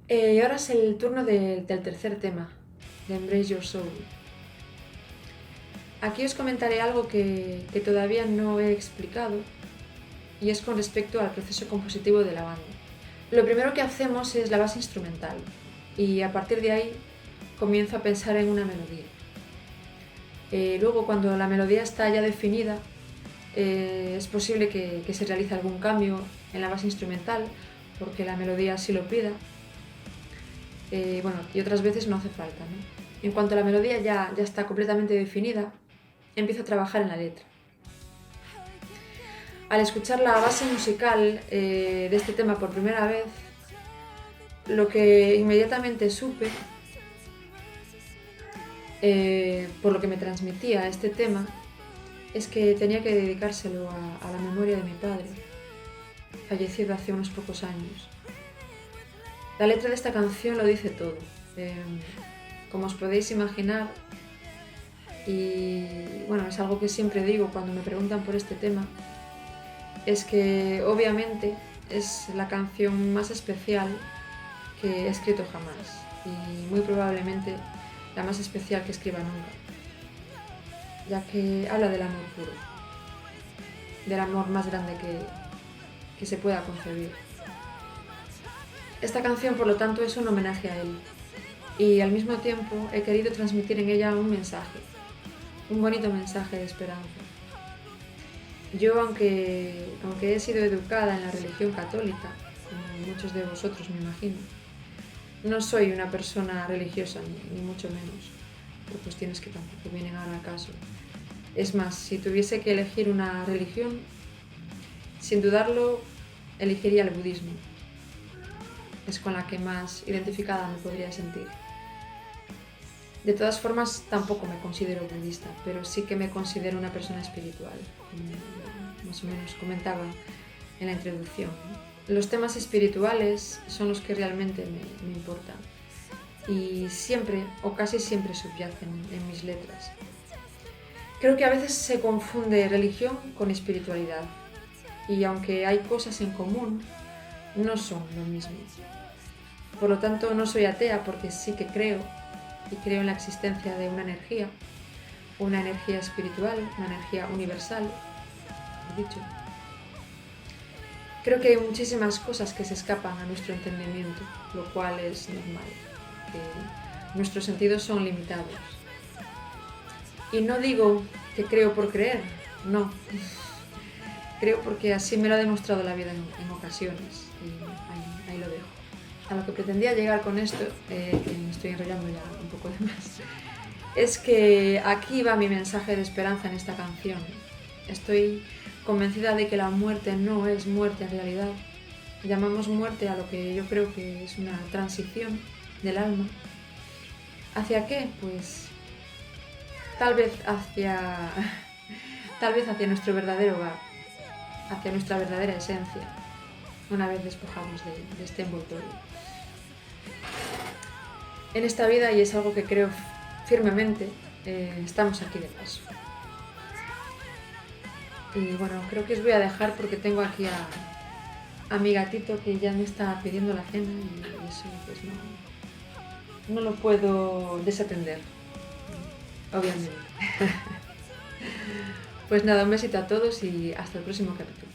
Y ahora es el turno del tercer tema, de Embrace Your Soul. Aquí os comentaré algo que todavía no he explicado y es con respecto al proceso compositivo de la banda. Lo primero que hacemos es la base instrumental y a partir de ahí comienzo a pensar en una melodía. Luego, cuando la melodía está ya definida, es posible que se realice algún cambio en la base instrumental porque la melodía así lo pida. Y otras veces no hace falta, ¿no? En cuanto la melodía ya está completamente definida, empiezo a trabajar en la letra. Al escuchar la base musical de este tema por primera vez, lo que inmediatamente supe, por lo que me transmitía este tema, es que tenía que dedicárselo a la memoria de mi padre, fallecido hace unos pocos años. La letra de esta canción lo dice todo. Como os podéis imaginar, y bueno, es algo que siempre digo cuando me preguntan por este tema, es que obviamente es la canción más especial que he escrito jamás y muy probablemente la más especial que escriba nunca, ya que habla del amor puro, del amor más grande que se pueda concebir. Esta canción, por lo tanto, es un homenaje a él y al mismo tiempo he querido transmitir en ella un mensaje, un bonito mensaje de esperanza. Yo, aunque he sido educada en la religión católica, como muchos de vosotros me imagino, no soy una persona religiosa, ni mucho menos, por cuestiones que tampoco vienen ahora al caso. Es más, si tuviese que elegir una religión, sin dudarlo, elegiría el budismo. Es con la que más identificada me podría sentir. De todas formas, tampoco me considero budista, pero sí que me considero una persona espiritual, como más o menos comentaba en la introducción. Los temas espirituales son los que realmente me importan y siempre o casi siempre subyacen en mis letras. Creo que a veces se confunde religión con espiritualidad y aunque hay cosas en común, no son lo mismo. Por lo tanto, no soy atea porque sí que creo en la existencia de una energía espiritual, una energía universal, he dicho. Creo que hay muchísimas cosas que se escapan a nuestro entendimiento, lo cual es normal, que nuestros sentidos son limitados. Y no digo que creo por creer, no. Creo porque así me lo ha demostrado la vida en ocasiones y ahí lo dejo. A lo que pretendía llegar con esto, que me estoy enrollando ya un poco de más, es que aquí va mi mensaje de esperanza en esta canción. Estoy convencida de que la muerte no es muerte en realidad. Llamamos muerte a lo que yo creo que es una transición del alma. ¿Hacia qué? Pues tal vez hacia nuestro verdadero hogar, hacia nuestra verdadera esencia, una vez despojamos de este envoltorio. En esta vida, y es algo que creo firmemente, estamos aquí de paso. Y bueno, creo que os voy a dejar porque tengo aquí a mi gatito que ya me está pidiendo la cena y eso pues no lo puedo desatender, obviamente. Pues nada, un besito a todos y hasta el próximo capítulo.